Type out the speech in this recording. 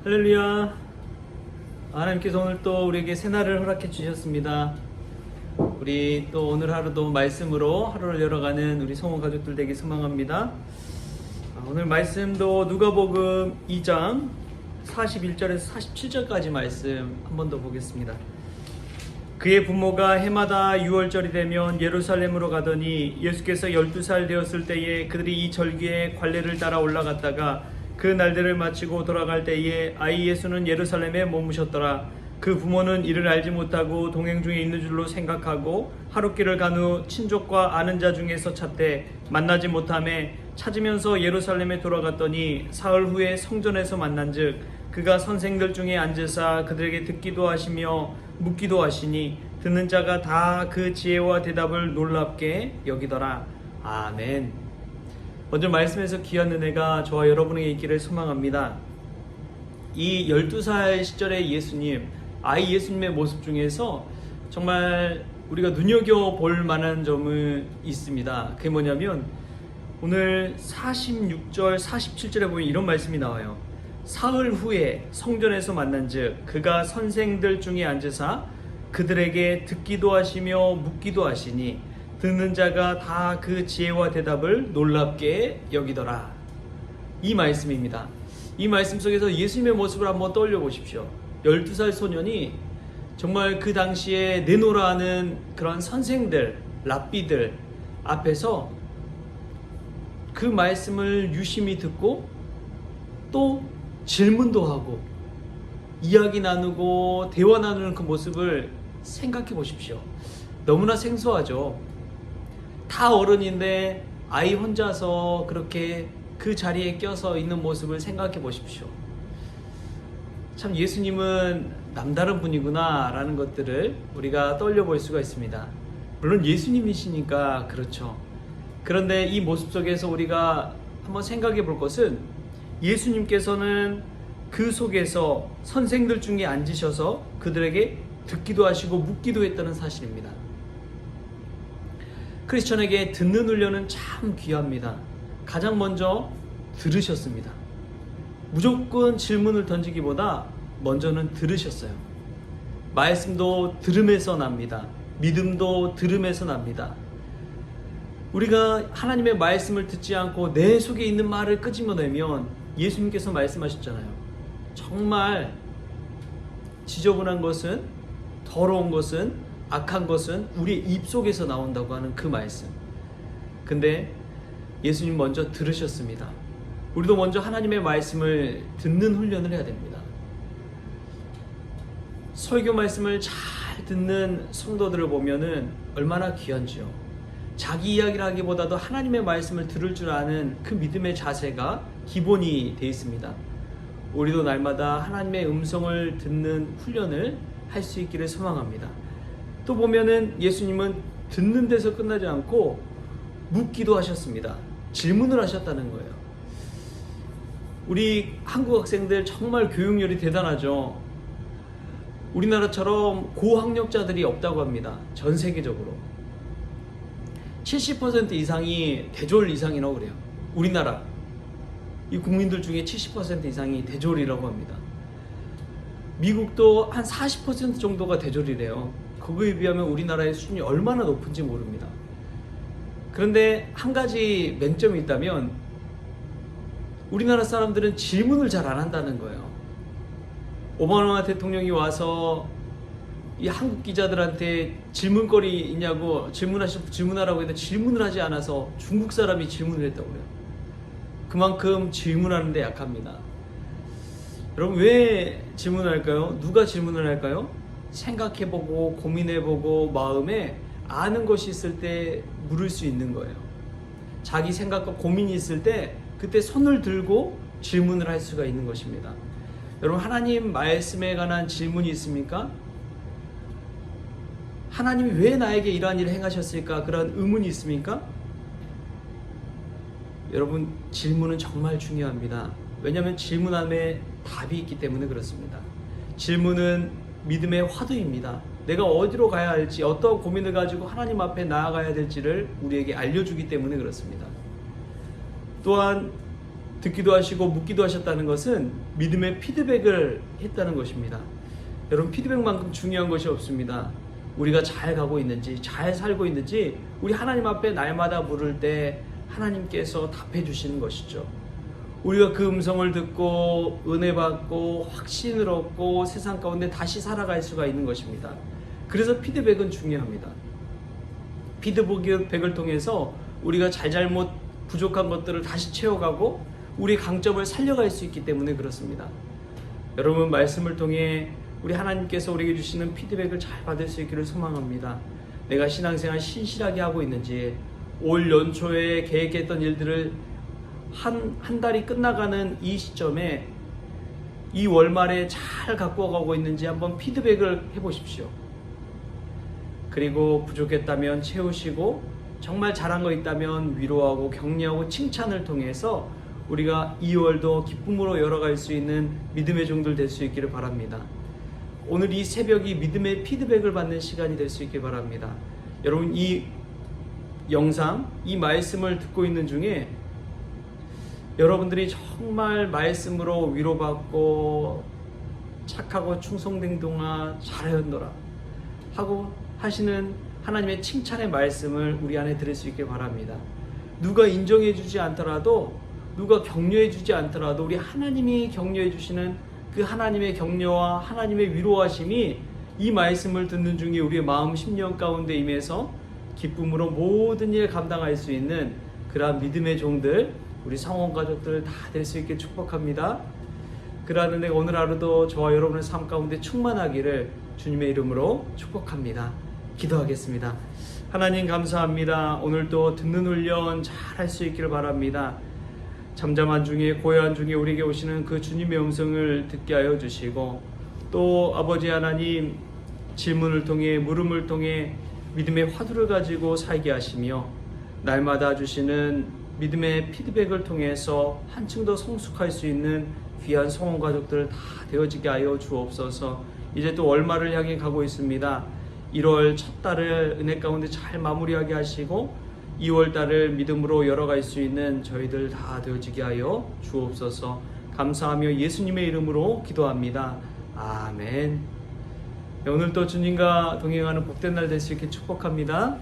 할렐루야. 하나님께서 오늘 또 우리에게 새날을 허락해 주셨습니다. 우리 또 오늘 하루도 말씀으로 하루를 열어가는 우리 성원 가족들 되길 소망합니다. 오늘 말씀도 누가복음 2장 41절에서 47절까지 말씀 한 번 더 보겠습니다. 그의 부모가 해마다 유월절이 되면 예루살렘으로 가더니 예수께서 12살 되었을 때에 그들이 이 절기에 관례를 따라 올라갔다가 그 날들을 마치고 돌아갈 때에 아이 예수는 예루살렘에 머무셨더라. 그 부모는 이를 알지 못하고 동행 중에 있는 줄로 생각하고 하룻길을 간 후 친족과 아는 자 중에서 찾되 만나지 못하매 찾으면서 예루살렘에 돌아갔더니 사흘 후에 성전에서 만난즉 그가 선생들 중에 앉으사 그들에게 듣기도 하시며 묻기도 하시니 듣는 자가 다 그 지혜와 대답을 놀랍게 여기더라. 아멘. 먼저 말씀에서 귀한 은혜가 저와 여러분에게 있기를 소망합니다. 이 12살 시절의 예수님, 아이 예수님의 모습 중에서 정말 우리가 눈여겨볼 만한 점이 있습니다. 그게 뭐냐면 오늘 46절, 47절에 보면 이런 말씀이 나와요. 사흘 후에 성전에서 만난즉 그가 선생들 중에 앉으사 그들에게 듣기도 하시며 묻기도 하시니 듣는 자가 다 그 지혜와 대답을 놀랍게 여기더라. 이 말씀입니다. 이 말씀 속에서 예수님의 모습을 한번 떠올려 보십시오. 12살 소년이 정말 그 당시에 내노라 하는 그런 선생들, 랍비들 앞에서 그 말씀을 유심히 듣고 또 질문도 하고 이야기 나누고 대화 나누는 그 모습을 생각해 보십시오. 너무나 생소하죠. 다 어른인데 아이 혼자서 그렇게 그 자리에 껴서 있는 모습을 생각해 보십시오. 참 예수님은 남다른 분이구나 라는 것들을 우리가 떠올려 볼 수가 있습니다. 물론 예수님이시니까 그렇죠. 그런데 이 모습 속에서 우리가 한번 생각해 볼 것은 예수님께서는 그 속에서 선생들 중에 앉으셔서 그들에게 듣기도 하시고 묻기도 했다는 사실입니다. 크리스천에게 듣는 훈련은 참 귀합니다. 가장 먼저 들으셨습니다. 무조건 질문을 던지기보다 먼저는 들으셨어요. 말씀도 들음에서 납니다. 믿음도 들음에서 납니다. 우리가 하나님의 말씀을 듣지 않고 내 속에 있는 말을 끄집어내면 예수님께서 말씀하셨잖아요. 정말 지저분한 것은, 더러운 것은, 악한 것은 우리의 입 속에서 나온다고 하는 그 말씀. 근데 예수님 먼저 들으셨습니다. 우리도 먼저 하나님의 말씀을 듣는 훈련을 해야 됩니다. 설교 말씀을 잘 듣는 성도들을 보면은 얼마나 귀한지요. 자기 이야기를 하기보다도 하나님의 말씀을 들을 줄 아는 그 믿음의 자세가 기본이 되어 있습니다. 우리도 날마다 하나님의 음성을 듣는 훈련을 할 수 있기를 소망합니다. 또 보면은 예수님은 듣는 데서 끝나지 않고 묻기도 하셨습니다. 질문을 하셨다는 거예요. 우리 한국 학생들 정말 교육열이 대단하죠. 우리나라처럼 고학력자들이 없다고 합니다. 전 세계적으로 70% 이상이 대졸 이상이라고 그래요. 우리나라 이 국민들 중에 70% 이상이 대졸이라고 합니다. 미국도 한 40% 정도가 대졸이래요. 그거에 비하면 우리나라의 수준이 얼마나 높은지 모릅니다. 그런데 한 가지 맹점이 있다면 우리나라 사람들은 질문을 잘 안 한다는 거예요. 오바마 대통령이 와서 이 한국 기자들한테 질문거리 있냐고 질문하라고 했는데 질문을 하지 않아서 중국 사람이 질문을 했다고 그래요. 그만큼 질문하는 데 약합니다. 여러분 왜 질문을 할까요? 누가 질문을 할까요? 생각해보고 고민해보고 마음에 아는 것이 있을 때 물을 수 있는 거예요. 자기 생각과 고민이 있을 때 그때 손을 들고 질문을 할 수가 있는 것입니다. 여러분 하나님 말씀에 관한 질문이 있습니까? 하나님이 왜 나에게 이러한 일을 행하셨을까? 그런 의문이 있습니까? 여러분 질문은 정말 중요합니다. 왜냐하면 질문 안에 답이 있기 때문에 그렇습니다. 질문은 믿음의 화두입니다. 내가 어디로 가야 할지, 어떤 고민을 가지고 하나님 앞에 나아가야 될지를 우리에게 알려주기 때문에 그렇습니다. 또한 듣기도 하시고 묻기도 하셨다는 것은 믿음의 피드백을 했다는 것입니다. 여러분, 피드백만큼 중요한 것이 없습니다. 우리가 잘 가고 있는지, 잘 살고 있는지 우리 하나님 앞에 날마다 물을 때 하나님께서 답해 주시는 것이죠. 우리가 그 음성을 듣고 은혜 받고 확신을 얻고 세상 가운데 다시 살아갈 수가 있는 것입니다. 그래서 피드백은 중요합니다. 피드백을 통해서 우리가 잘잘못 부족한 것들을 다시 채워가고 우리 강점을 살려갈 수 있기 때문에 그렇습니다. 여러분, 말씀을 통해 우리 하나님께서 우리에게 주시는 피드백을 잘 받을 수 있기를 소망합니다. 내가 신앙생활 신실하게 하고 있는지, 올 연초에 계획했던 일들을 한 달이 끝나가는 이 시점에 이 월말에 잘 갖고 가고 있는지 한번 피드백을 해보십시오. 그리고 부족했다면 채우시고 정말 잘한 거 있다면 위로하고 격려하고 칭찬을 통해서 우리가 2월도 기쁨으로 열어갈 수 있는 믿음의 종들 될 수 있기를 바랍니다. 오늘 이 새벽이 믿음의 피드백을 받는 시간이 될 수 있길 바랍니다. 여러분, 이 영상, 이 말씀을 듣고 있는 중에 여러분들이 정말 말씀으로 위로받고 착하고 충성댕동아 잘하였노라 하고 하시는 하나님의 칭찬의 말씀을 우리 안에 들을 수 있길 바랍니다. 누가 인정해 주지 않더라도, 누가 격려해 주지 않더라도 우리 하나님이 격려해 주시는 그 하나님의 격려와 하나님의 위로하심이 이 말씀을 듣는 중에 우리의 마음 심령 가운데 임해서 기쁨으로 모든 일 감당할 수 있는 그러한 믿음의 종들, 우리 성원 가족들 다 될 수 있게 축복합니다. 그러는 내가 오늘 하루도 저와 여러분의 삶 가운데 충만하기를 주님의 이름으로 축복합니다. 기도하겠습니다. 하나님, 감사합니다. 오늘도 듣는 훈련 잘 할 수 있기를 바랍니다. 잠잠한 중에, 고요한 중에 우리에게 오시는 그 주님의 음성을 듣게 하여 주시고, 또 아버지 하나님, 질문을 통해, 물음을 통해 믿음의 화두를 가지고 살게 하시며 날마다 주시는 믿음의 피드백을 통해서 한층 더 성숙할 수 있는 귀한 성원 가족들 다 되어지게 하여 주옵소서. 이제 또 월말을 향해 가고 있습니다. 1월 첫 달을 은혜 가운데 잘 마무리하게 하시고 2월 달을 믿음으로 열어갈 수 있는 저희들 다 되어지게 하여 주옵소서. 감사하며 예수님의 이름으로 기도합니다. 아멘. 오늘 또 주님과 동행하는 복된 날 될 수 있게 축복합니다.